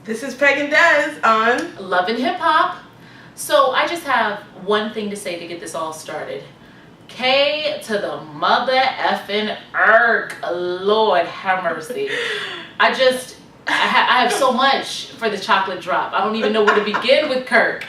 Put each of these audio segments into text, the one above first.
This is PegandDes on Love and Hip Hop. So I just have one thing to say to get this all started. K to the mother effing irk. Lord have mercy. I have so much for the chocolate drop. I don't even know where to begin with Kirk.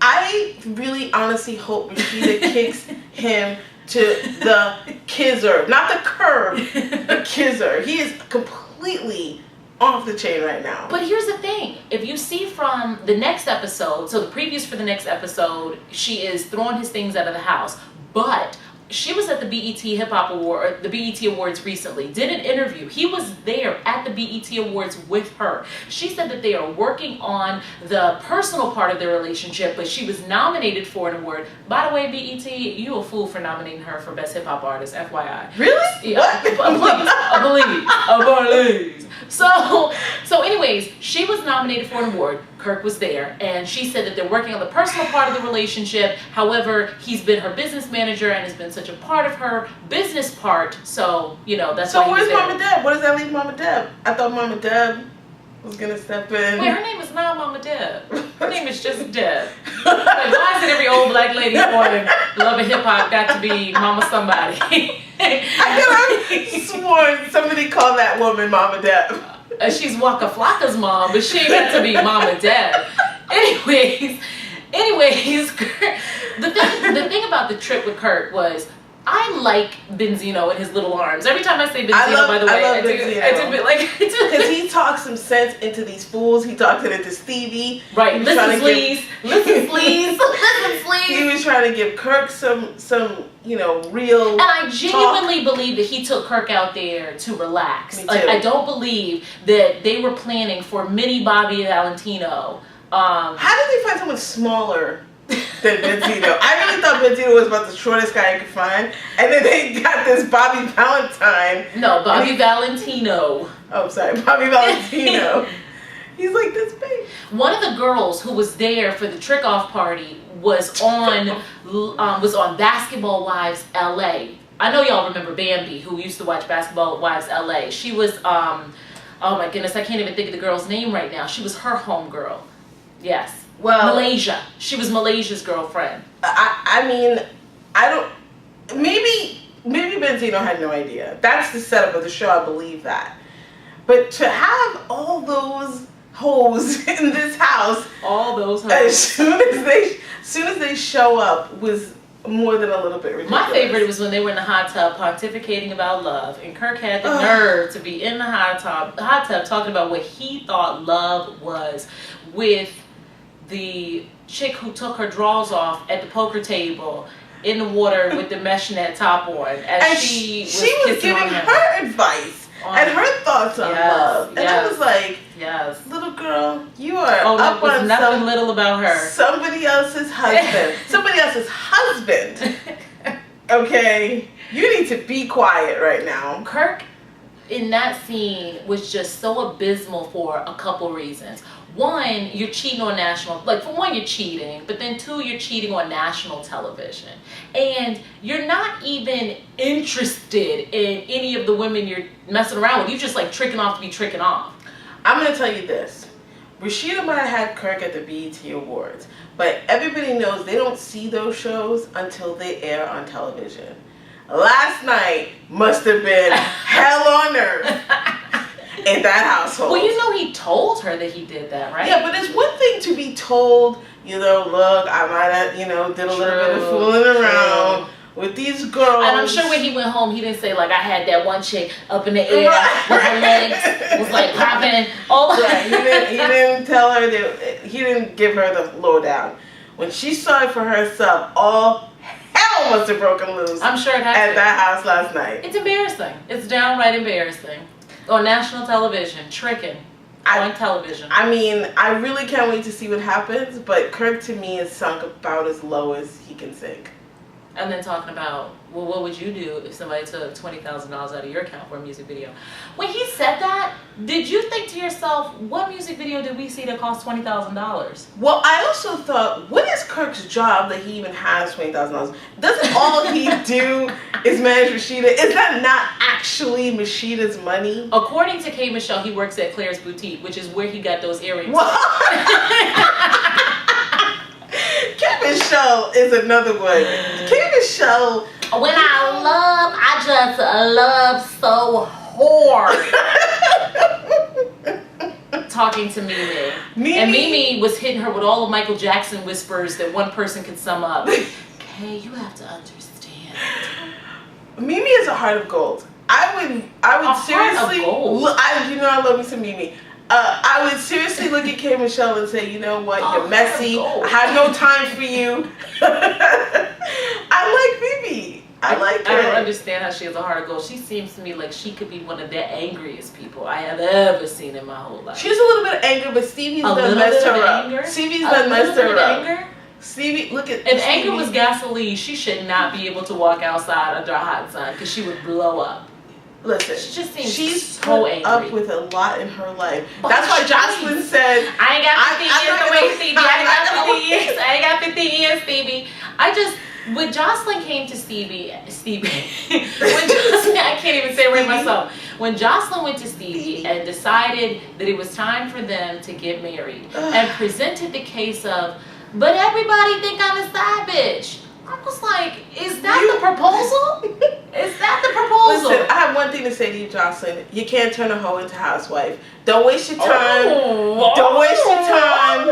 I really honestly hope Rashida kicks him to the kizzer. Not the curb, the kizzer. He is completely off the chain right now. But here's the thing. If you see from the next episode, so the previews for the next episode, she is throwing his things out of the house. But she was at the BET Hip Hop Award, or the BET Awards recently, did an interview. He was there at the BET Awards with her. She said that they are working on the personal part of their relationship, but she was nominated for an award. By the way, BET, you a fool for nominating her for Best Hip Hop Artist, FYI. Really? Yeah. I believe. So anyways, she was nominated for an award. Kirk was there, and she said that they're working on the personal part of the relationship. However, he's been her business manager and has been such a part of her business part. So, that's why. So where's Mama Deb? What does that leave Mama Deb? I thought Mama Deb was gonna step in. Wait, her name is not Mama Deb. Her name is just Deb. Like, why is it every old black lady on Love and Hip Hop got to be Mama somebody? I could have sworn somebody called that woman Mama Deb. She's Waka Flocka's mom, but she ain't got to be Mama Deb. Anyways, the thing about the trip with Kurt was, I like Benzino and his little arms. Every time I say Benzino, by the way, I do because he talks some sense into these fools. He talks it into Stevie. Right, listen, please. He was trying to give Kirk some real. And I genuinely believe that he took Kirk out there to relax. Me too. Like, I don't believe that they were planning for mini Bobby Valentino. How did they find someone smaller than Benzino? I really thought Benzino was about the shortest guy I could find, and then they got this Bobby Valentine. No, Bobby Valentino. Oh, sorry, Bobby Valentino. He's like this big. One of the girls who was there for the trick off party was on Basketball Wives LA. I know y'all remember Bambi, who used to watch Basketball Wives LA. She was oh my goodness, I can't even think of the girl's name right now. She was her homegirl. Yes. Well, Malaysia. She was Malaysia's girlfriend. I mean, I don't. Maybe Benzino had no idea. That's the setup of the show. I believe that. But to have all those hoes in this house, all those hoes, as soon as they show up, was more than a little bit ridiculous. My favorite was when they were in the hot tub pontificating about love, and Kirk had the nerve to be in the hot tub talking about what he thought love was, with the chick who took her drawers off at the poker table in the water with the mesh net top on, and she was giving her advice and her thoughts on love, and I was like, yes, little girl, you are up on nothing little about her. Somebody else's husband. Okay, you need to be quiet right now. Kirk in that scene was just so abysmal for a couple reasons. One, you're cheating on for one, you're cheating, but then two, you're cheating on national television. And you're not even interested in any of the women you're messing around with. You're just like tricking off to be tricking off. I'm going to tell you this. Rashida might have had Kirk at the BET Awards, but everybody knows they don't see those shows until they air on television. Last night must have been hell on earth in that household. Well, he told her that he did that, right? Yeah, but it's one thing to be told, look, I might have, did a little bit of fooling around with these girls. And I'm sure when he went home, he didn't say, like, I had that one chick up in the air with her legs was like popping. He didn't tell her that, he didn't give her the lowdown. When she saw it for herself, all hell must have broken loose. I'm sure it happened at that house last night. It's embarrassing. It's downright embarrassing. On national television, tricking on television. I mean, I really can't wait to see what happens, but Kirk to me is sunk about as low as he can sink. And then talking about, well, what would you do if somebody took $20,000 out of your account for a music video? When he said that, did you think to yourself, what music video did we see that cost $20,000? Well, I also thought, what is Kirk's job that he even has $20,000? Doesn't all he do is manage Rashida? Is that not actually Rashida's money? According to K. Michelle, he works at Claire's Boutique, which is where he got those earrings. What? K. Michelle is another one. K. Michelle. When I just love so hard. Talking to Mimi. And Mimi was hitting her with all of Michael Jackson whispers that one person could sum up. Okay, you have to understand. Mimi is a heart of gold. I would seriously. I love me some Mimi. I would seriously look at K. Michelle and say, you know what, you're messy. I have no time for you. I like Mimi. I like her. I don't understand how she has a heart of gold. She seems to me like she could be one of the angriest people I have ever seen in my whole life. She has a little bit of anger, but Stevie's done messed her up. Stevie's done messed her up. Stevie, look at if anger was gasoline, she should not be able to walk outside under a hot sun because she would blow up. Listen, she just seems she's so angry. Up with a lot in her life. That's why Jocelyn said, I ain't got 50 years to wait, Stevie. I ain't got 50 years, Stevie. When Jocelyn came to Stevie, when Jocelyn, I can't even say it right myself. When Jocelyn went to Stevie and decided that it was time for them to get married and presented the case of, but everybody think I'm a side bitch. I was like, is that the proposal? Is that the proposal? Listen, I have one thing to say to you, Jocelyn. You can't turn a hoe into a housewife. Don't waste your time. Don't waste your time.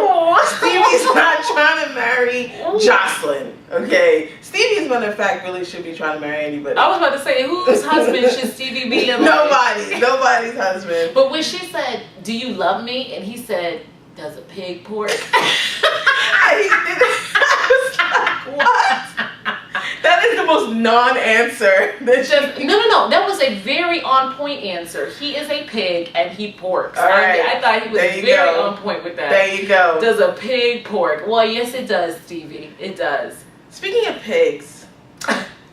Stevie's not trying to marry Jocelyn. Okay? Stevie's, matter of fact, really should be trying to marry anybody. I was about to say, whose husband should Stevie be in? Nobody's husband. But when she said, do you love me? And he said, does a pig pork? I was like, what? That is the most non-answer. No. That was a very on-point answer. He is a pig and he porks. All right. I thought he was very on point with that. There you go. Does a pig pork? Well, yes, it does, Stevie. It does. Speaking of pigs,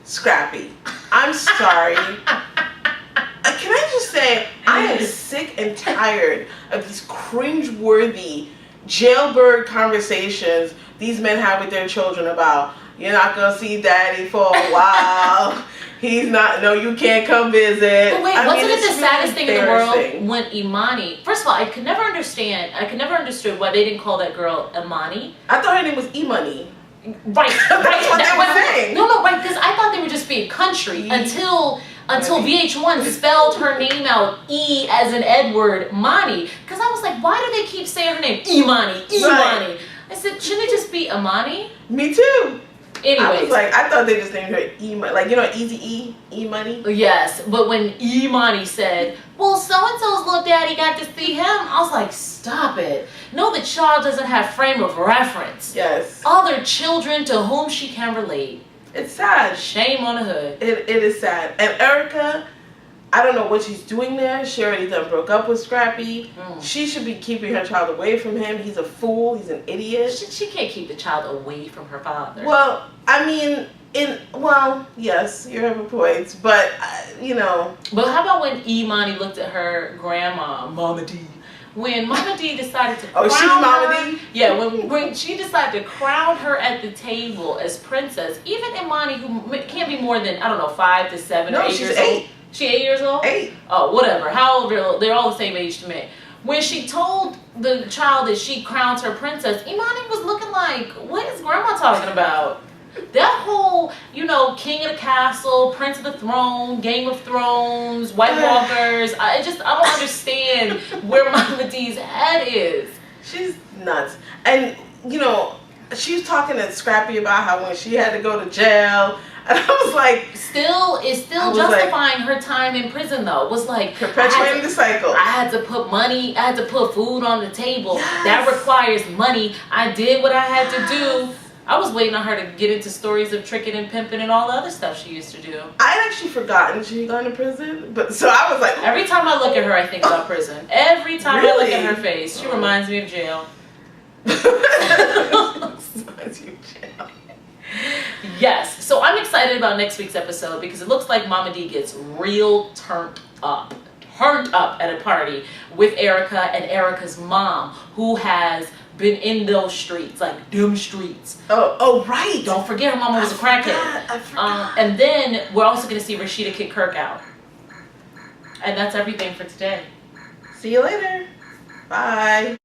Scrappy, I'm sorry. Can I just say, I am sick and tired of these cringe-worthy jailbird conversations these men have with their children about, you're not going to see daddy for a while. He's not, no, you can't come visit. But wait, wasn't it the saddest thing in the world when Imani, first of all, I could never understood why they didn't call that girl Imani. I thought her name was E-Money. Right. That's what they were saying. No, right, because I thought they were just being country until VH1 spelled her name out E as in Edward, Mani. Because I was like, why do they keep saying her name? Imani. Right. I said, shouldn't it just be Imani? Me too. Anyways. I thought they just named her E-Money. Like, you know, Easy E? E-Money? Yes, but when Imani said, well, so-and-so's little daddy got to see him, I was like, stop it. No, the child doesn't have frame of reference. Yes. Other children to whom she can relate. It's sad. Shame on the hood. It is sad. And Erica, I don't know what she's doing there. She already done broke up with Scrappy. She should be keeping her child away from him. He's a fool. He's an idiot. She can't keep the child away from her father. Well, I mean, yes, you have a point. But, you know. But how about when Imani looked at her grandma, Mama D? When Mama D decided to crown she's Mama her, D? Yeah, when she decided to crown her at the table as princess, even Imani, who can't be more than, 5 to 7 or 8 years old. She 8 years old? 8. Oh, whatever. How old are they? They're all the same age to me. When she told the child that she crowns her princess, Imani was looking like, what is grandma talking about? That whole, King of the Castle, Prince of the Throne, Game of Thrones, White Walkers, I don't understand where Mama D's head is. She's nuts. And, she was talking to Scrappy about how when she had to go to jail, and I was like... It's still justifying her time in prison, though. It was like... Perpetuating the cycle. I had to put money, I had to put food on the table. Yes. That requires money. I did what I had to do. I was waiting on her to get into stories of tricking and pimping and all the other stuff she used to do. I had actually forgotten she had gone to prison, so I was like... Every time I look at her, I think about prison. Every time I look at her face, she reminds me of jail. Reminds you of jail. Yes. So I'm excited about next week's episode because it looks like Mama D gets real turned up at a party with Erica and Erica's mom, who has been in those streets, like them streets. Oh, right. Don't forget her mama was a crackhead. I forgot. And then we're also going to see Rashida kick Kirk out. And that's everything for today. See you later. Bye.